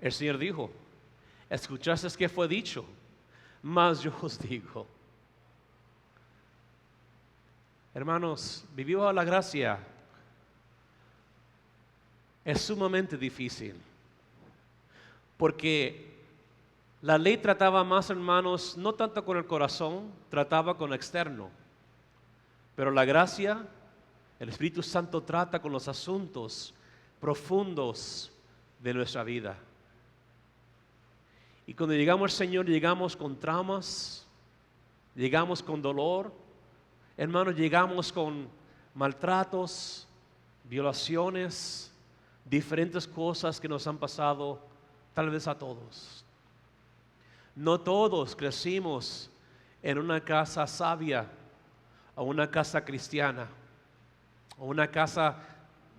Speaker 2: el Señor dijo, ¿escuchaste qué fue dicho? Mas yo os digo. Hermanos, vivir bajo la gracia es sumamente difícil. Porque la ley trataba más, hermanos, no tanto con el corazón, trataba con lo externo. Pero la gracia, el Espíritu Santo trata con los asuntos profundos de nuestra vida. Y cuando llegamos al Señor, llegamos con traumas, llegamos con dolor, hermanos, llegamos con maltratos, violaciones, diferentes cosas que nos han pasado, tal vez a todos. No todos crecimos en una casa sabia, o una casa cristiana, o una casa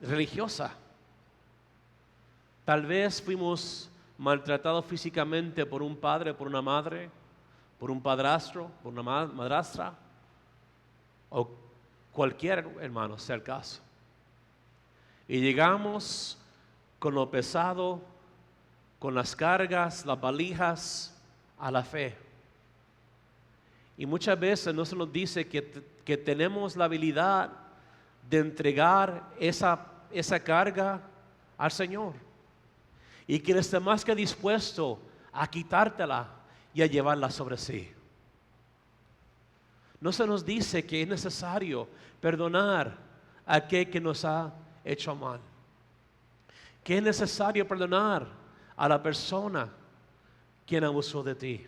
Speaker 2: religiosa. Tal vez fuimos maltratados físicamente por un padre, por una madre, por un padrastro, por una madrastra, o cualquier hermano, sea el caso. Y llegamos con lo pesado, con las cargas, las valijas, a la fe. Y muchas veces no se nos dice que tenemos la habilidad de entregar esa carga al Señor. Y que Él esté más que dispuesto a quitártela y a llevarla sobre sí. No se nos dice que es necesario perdonar a aquel que nos ha hecho mal. Que es necesario perdonar a la persona quien abusó de ti.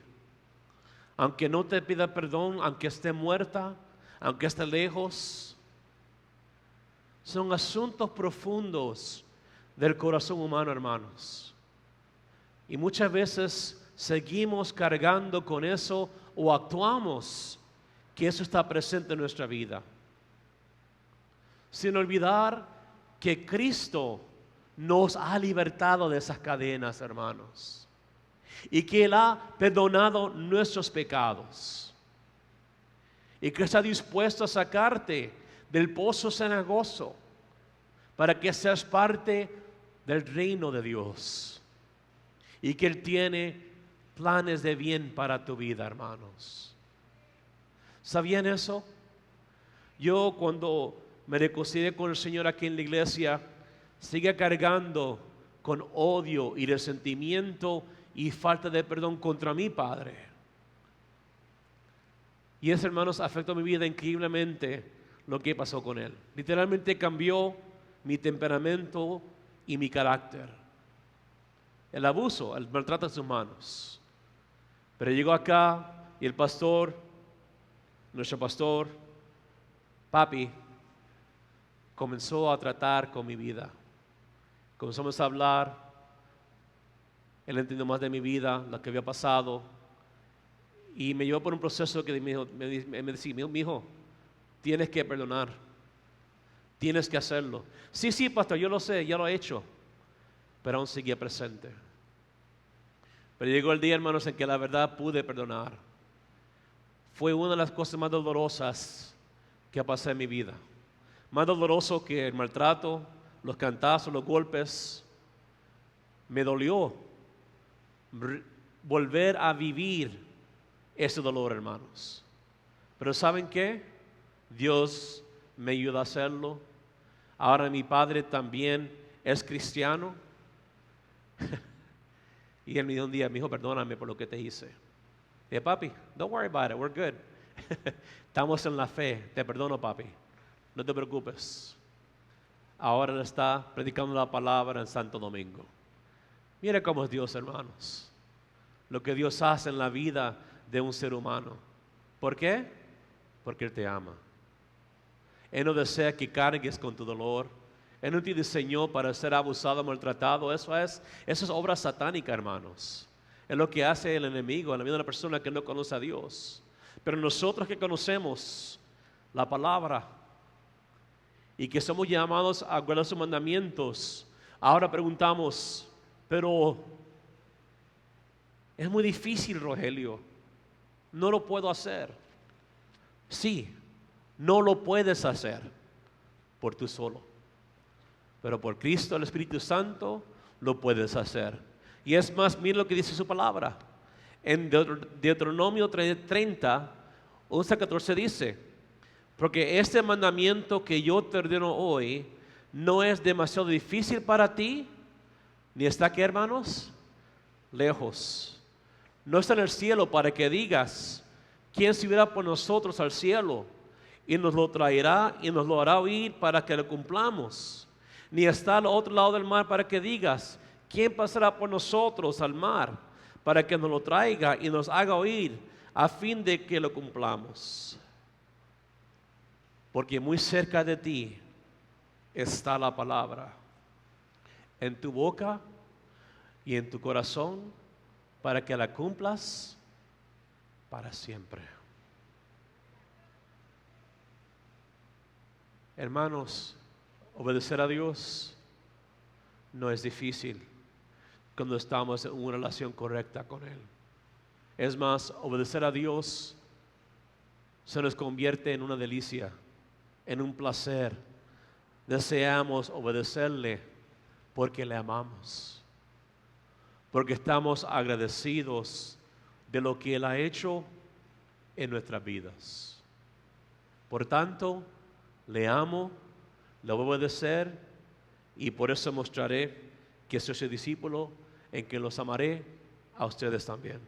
Speaker 2: Aunque no te pida perdón, aunque esté muerta, aunque esté lejos. Son asuntos profundos del corazón humano, hermanos. Y muchas veces seguimos cargando con eso o actuamos que eso está presente en nuestra vida. Sin olvidar que Cristo nos ha libertado de esas cadenas, hermanos. Y que Él ha perdonado nuestros pecados. Y que está dispuesto a sacarte del pozo cenagoso para que seas parte del reino de Dios. Y que Él tiene planes de bien para tu vida, hermanos. ¿Sabían eso? Yo cuando me reconcilié con el Señor aquí en la iglesia, seguía cargando con odio y resentimiento y falta de perdón contra mi padre. Y eso, hermanos, afectó mi vida increíblemente lo que pasó con él. Literalmente cambió mi temperamento y mi carácter. El abuso, el maltrato de sus manos. Pero llegó acá y el pastor, nuestro pastor, papi, comenzó a tratar con mi vida. Comenzamos a hablar. Él entendió más de mi vida, lo que había pasado. Y me llevó por un proceso que me decía, mi hijo, tienes que perdonar. Tienes que hacerlo. Sí, pastor, yo lo sé, ya lo he hecho. Pero aún seguía presente. Pero llegó el día, hermanos, en que la verdad pude perdonar. Fue una de las cosas más dolorosas que pasé en mi vida. Más doloroso que el maltrato, los cantazos, los golpes. Me dolió volver a vivir ese dolor, hermanos. Pero ¿saben qué? Dios me ayuda a hacerlo. Ahora mi padre también es cristiano. Y él me dijo un día, mi hijo, perdóname por lo que te hice. Dije, papi, don't worry about it, we're good. Estamos en la fe, te perdono, papi. No te preocupes. Ahora él está predicando la palabra en Santo Domingo. Mire cómo es Dios, hermanos. Lo que Dios hace en la vida de un ser humano. ¿Por qué? Porque Él te ama. Él no desea que cargues con tu dolor. Él no te diseñó para ser abusado, maltratado. Eso es obra satánica, hermanos. Es lo que hace el enemigo en la vida de una persona que no conoce a Dios. Pero nosotros que conocemos la palabra y que somos llamados a guardar sus mandamientos, ahora preguntamos, pero es muy difícil, Rogelio. No lo puedo hacer. Sí, no lo puedes hacer por tú solo. Pero por Cristo, el Espíritu Santo, lo puedes hacer. Y es más, mira lo que dice su palabra. En Deuteronomio 30, 11 a 14 dice, porque este mandamiento que yo te ordeno hoy no es demasiado difícil para ti, ni está aquí, hermanos, lejos. No está en el cielo para que digas, ¿quién subirá por nosotros al cielo? Y nos lo traerá y nos lo hará oír para que lo cumplamos. Ni está al otro lado del mar para que digas, ¿quién pasará por nosotros al mar? Para que nos lo traiga y nos haga oír a fin de que lo cumplamos. Porque muy cerca de ti está la palabra, en tu boca y en tu corazón, para que la cumplas para siempre. Hermanos, obedecer a Dios no es difícil cuando estamos en una relación correcta con Él. Es más, obedecer a Dios se nos convierte en una delicia, en un placer. Deseamos obedecerle porque le amamos, porque estamos agradecidos de lo que Él ha hecho en nuestras vidas. Por tanto, le amo, le voy a obedecer y por eso mostraré que soy su discípulo, en que los amaré a ustedes también.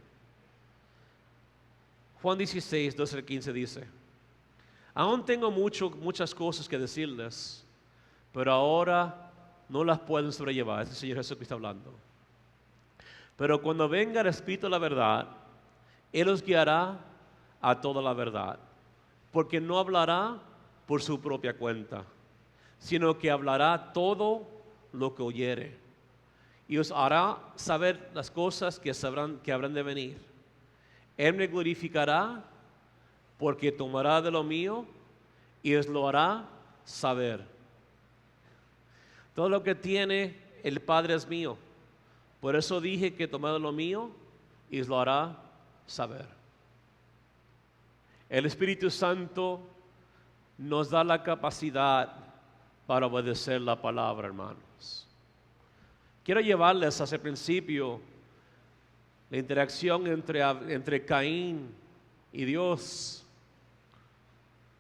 Speaker 2: Juan 16, 12 al 15 dice: aún tengo muchas cosas que decirles, pero ahora no las pueden sobrellevar. Es el Señor Jesucristo hablando. Pero cuando venga el Espíritu de la verdad, Él os guiará a toda la verdad, porque no hablará por su propia cuenta, sino que hablará todo lo que oyere, y os hará saber las cosas que habrán de venir. Él me glorificará, porque tomará de lo mío y os lo hará saber. Todo lo que tiene el Padre es mío. Por eso dije que tomará de lo mío y os lo hará saber. El Espíritu Santo nos da la capacidad para obedecer la palabra, hermanos. Quiero llevarles a ese principio la interacción entre Caín y Dios.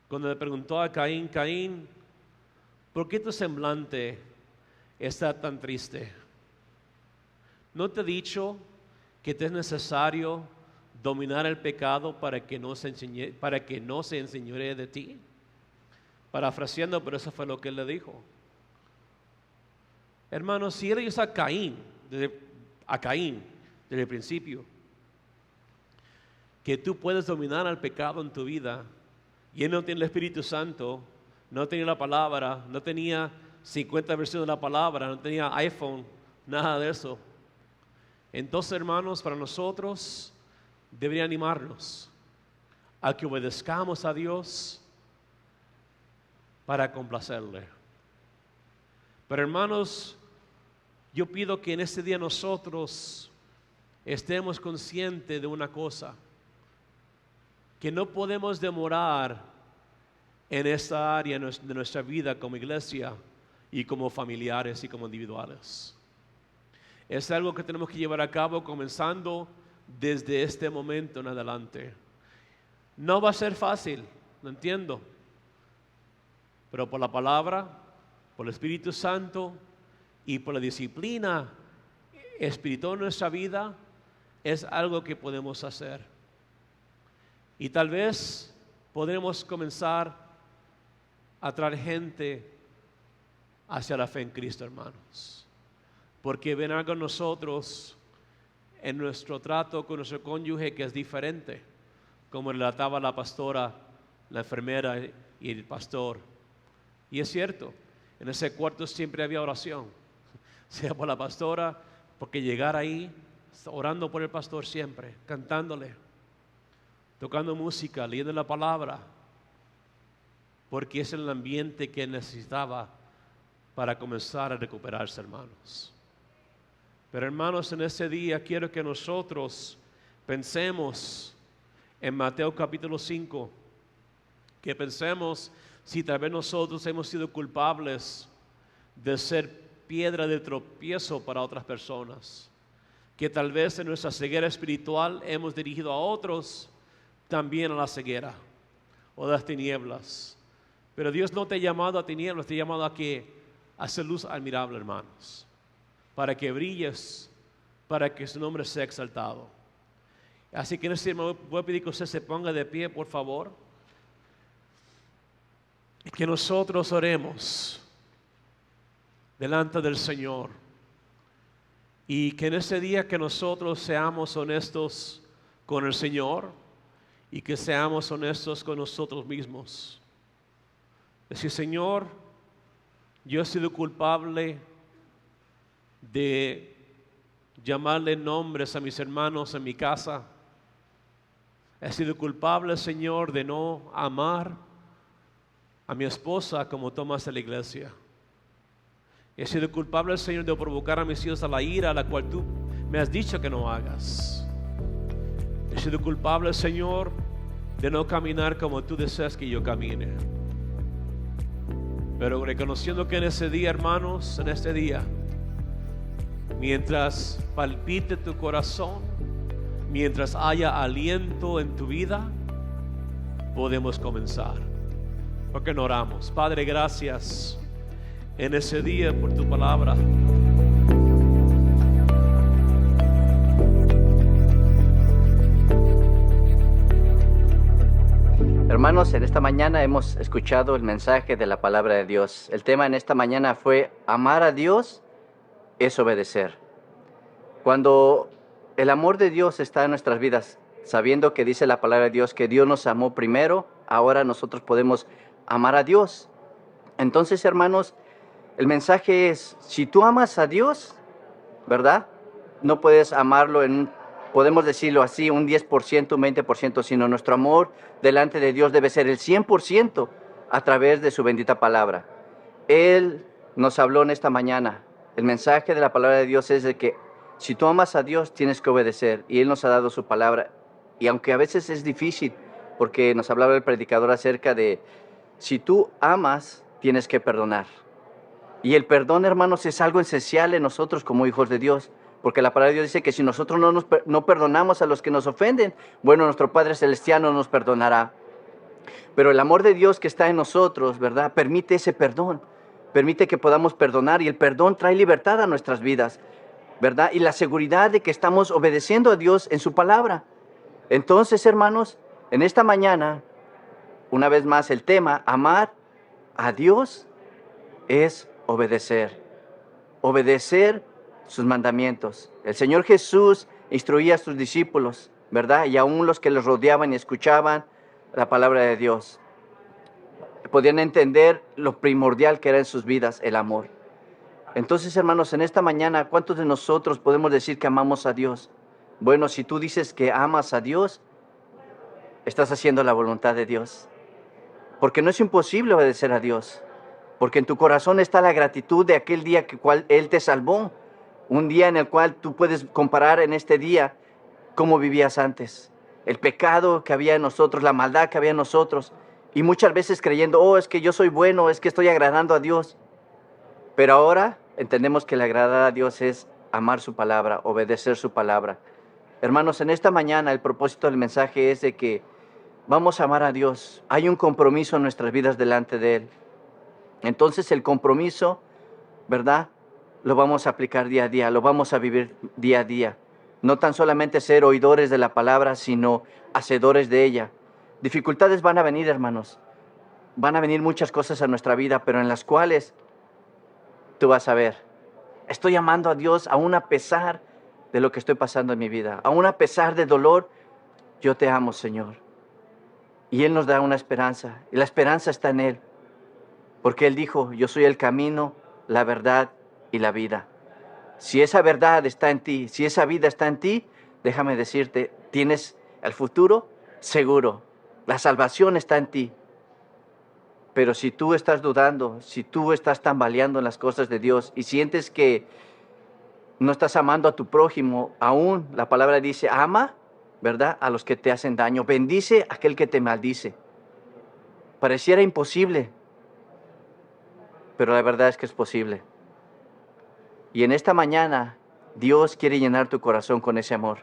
Speaker 2: Cuando le preguntó a Caín: Caín, ¿por qué tu semblante está tan triste? ¿No te he dicho que te es necesario dominar el pecado para que no se enseñoree de ti? Parafraseando, pero eso fue lo que él le dijo. Hermanos, si él hizo a Caín desde el principio, que tú puedes dominar al pecado en tu vida, y él no tiene el Espíritu Santo, no tenía la palabra, no tenía 50 versiones de la palabra, no tenía iPhone, nada de eso. Entonces, hermanos, para nosotros debería animarnos a que obedezcamos a Dios para complacerle. Pero, hermanos, yo pido que en este día nosotros estemos conscientes de una cosa: que no podemos demorar en esta área de nuestra vida como iglesia y como familiares y como individuales. Es algo que tenemos que llevar a cabo comenzando desde este momento en adelante. No va a ser fácil, lo entiendo, pero por la palabra, por el Espíritu Santo y por la disciplina espiritual en nuestra vida, es algo que podemos hacer. Y tal vez podremos comenzar a traer gente hacia la fe en Cristo, hermanos. Porque ven algo en nosotros, en nuestro trato con nuestro cónyuge, que es diferente, como relataba la pastora, la enfermera y el pastor. Y es cierto, en ese cuarto siempre había oración, sea por la pastora, porque llegar ahí, orando por el pastor siempre, cantándole, tocando música, leyendo la palabra, porque es el ambiente que necesitaba para comenzar a recuperarse, hermanos. Pero, hermanos, en ese día quiero que nosotros pensemos en Mateo capítulo 5, que pensemos si tal vez nosotros hemos sido culpables de ser piedra de tropiezo para otras personas, que tal vez en nuestra ceguera espiritual hemos dirigido a otros también a la ceguera o a las tinieblas. Pero Dios no te ha llamado a tinieblas, te ha llamado a que hacer luz admirable, hermanos, para que brilles, para que su nombre sea exaltado. Así que en este momento voy a pedir que usted se ponga de pie, por favor, y que nosotros oremos delante del Señor, y que en ese día que nosotros seamos honestos con el Señor y que seamos honestos con nosotros mismos. Decir: Señor, yo he sido culpable de llamarle nombres a mis hermanos en mi casa. He sido culpable, Señor, de no amar a mi esposa como tomas a la iglesia. He sido culpable, Señor, de provocar a mis hijos a la ira, a la cual tú me has dicho que no hagas. He sido culpable, Señor, de no caminar como tú deseas que yo camine. Pero reconociendo que en ese día, hermanos, en este día, mientras palpite tu corazón, mientras haya aliento en tu vida, podemos comenzar. ¿Por qué no oramos? Padre, gracias en ese día por tu palabra.
Speaker 1: Hermanos, en esta mañana hemos escuchado el mensaje de la palabra de Dios. El tema en esta mañana fue: amar a Dios es obedecer. Cuando el amor de Dios está en nuestras vidas, sabiendo que dice la palabra de Dios que Dios nos amó primero, ahora nosotros podemos amar a Dios. Entonces, hermanos, el mensaje es: si tú amas a Dios, ¿verdad? No puedes amarlo podemos decirlo así, un 10%, un 20%, sino nuestro amor delante de Dios debe ser el 100% a través de su bendita palabra. Él nos habló en esta mañana. El mensaje de la palabra de Dios es de que si tú amas a Dios, tienes que obedecer. Y Él nos ha dado su palabra. Y aunque a veces es difícil, porque nos hablaba el predicador acerca de, si tú amas, tienes que perdonar. Y el perdón, hermanos, es algo esencial en nosotros como hijos de Dios. Porque la palabra de Dios dice que si nosotros no perdonamos a los que nos ofenden, bueno, nuestro Padre Celestial no nos perdonará. Pero el amor de Dios que está en nosotros, ¿verdad?, permite ese perdón. Permite que podamos perdonar, y el perdón trae libertad a nuestras vidas, ¿verdad? Y la seguridad de que estamos obedeciendo a Dios en su palabra. Entonces, hermanos, en esta mañana, una vez más el tema, amar a Dios es obedecer. Obedecer sus mandamientos. El Señor Jesús instruía a sus discípulos, ¿verdad? Y aún los que los rodeaban y escuchaban la palabra de Dios podían entender lo primordial que era en sus vidas, el amor. Entonces, hermanos, en esta mañana, ¿cuántos de nosotros podemos decir que amamos a Dios? Bueno, si tú dices que amas a Dios, estás haciendo la voluntad de Dios. Porque no es imposible obedecer a Dios. Porque en tu corazón está la gratitud de aquel día que cual Él te salvó. Un día en el cual tú puedes comparar en este día cómo vivías antes. El pecado que había en nosotros, la maldad que había en nosotros. Y muchas veces creyendo, oh, es que yo soy bueno, es que estoy agradando a Dios. Pero ahora entendemos que el agradar a Dios es amar su palabra, obedecer su palabra. Hermanos, en esta mañana el propósito del mensaje es de que vamos a amar a Dios. Hay un compromiso en nuestras vidas delante de Él. Entonces el compromiso, ¿verdad?, lo vamos a aplicar día a día, lo vamos a vivir día a día. No tan solamente ser oidores de la palabra, sino hacedores de ella. Dificultades van a venir, hermanos. Van a venir muchas cosas a nuestra vida, pero en las cuales tú vas a ver, estoy amando a Dios aún a pesar de lo que estoy pasando en mi vida. Aún a pesar de dolor, yo te amo, Señor. Y Él nos da una esperanza, y la esperanza está en Él. Porque Él dijo, yo soy el camino, la verdad y la vida. Si esa verdad está en ti, si esa vida está en ti, déjame decirte, tienes el futuro seguro. La salvación está en ti. Pero si tú estás dudando, si tú estás tambaleando en las cosas de Dios y sientes que no estás amando a tu prójimo, aún la palabra dice, ama, ¿verdad?, a los que te hacen daño. Bendice a aquel que te maldice. Pareciera imposible, pero la verdad es que es posible. Y en esta mañana, Dios quiere llenar tu corazón con ese amor.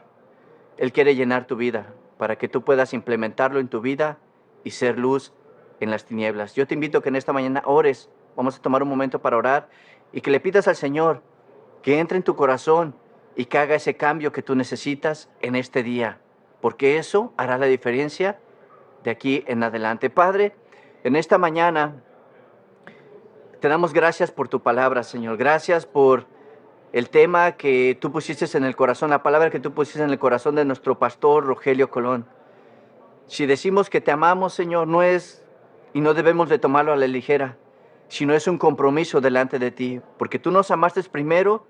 Speaker 1: Él quiere llenar tu vida para que tú puedas implementarlo en tu vida y ser luz en las tinieblas. Yo te invito a que en esta mañana ores. Vamos a tomar un momento para orar y que le pidas al Señor que entre en tu corazón y que haga ese cambio que tú necesitas en este día, porque eso hará la diferencia de aquí en adelante. Padre, en esta mañana te damos gracias por tu palabra, Señor. Gracias por el tema que tú pusiste en el corazón, la palabra que tú pusiste en el corazón de nuestro pastor Rogelio Colón. Si decimos que te amamos, Señor, no es, y no debemos de tomarlo a la ligera, sino es un compromiso delante de ti, porque tú nos amaste primero,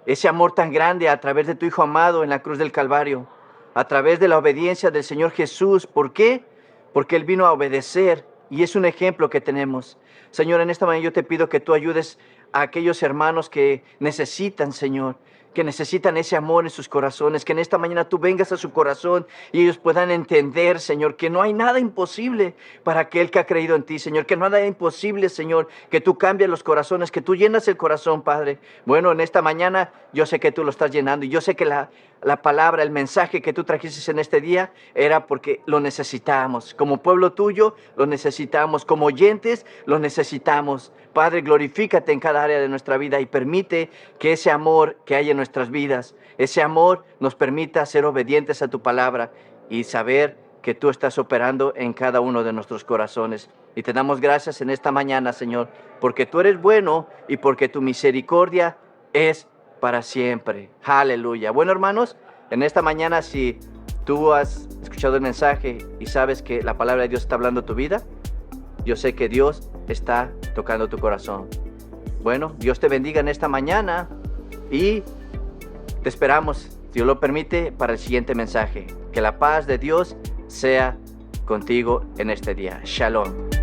Speaker 1: ese amor tan grande a través de tu Hijo amado en la cruz del Calvario, a través de la obediencia del Señor Jesús. ¿Por qué? Porque Él vino a obedecer y es un ejemplo que tenemos. Señor, en esta mañana yo te pido que tú ayudes a aquellos hermanos que necesitan, Señor, que necesitan ese amor en sus corazones, que en esta mañana tú vengas a su corazón y ellos puedan entender, Señor, que no hay nada imposible para aquel que ha creído en ti, Señor, que no hay nada imposible, Señor, que tú cambias los corazones, que tú llenas el corazón, Padre. Bueno, en esta mañana yo sé que tú lo estás llenando y yo sé que la palabra, el mensaje que tú trajiste en este día era porque lo necesitábamos. Como pueblo tuyo lo necesitamos, como oyentes lo necesitamos. Padre, glorifícate en cada área de nuestra vida y permite que ese amor que hay en nuestras vidas, ese amor nos permita ser obedientes a tu palabra y saber que tú estás operando en cada uno de nuestros corazones. Y te damos gracias en esta mañana, Señor, porque tú eres bueno y porque tu misericordia es para siempre. Aleluya. Bueno, hermanos, en esta mañana, si tú has escuchado el mensaje y sabes que la palabra de Dios está hablando a tu vida, yo sé que Dios está tocando tu corazón. Bueno, Dios te bendiga en esta mañana y te esperamos, si Dios lo permite, para el siguiente mensaje. Que la paz de Dios sea contigo en este día. Shalom.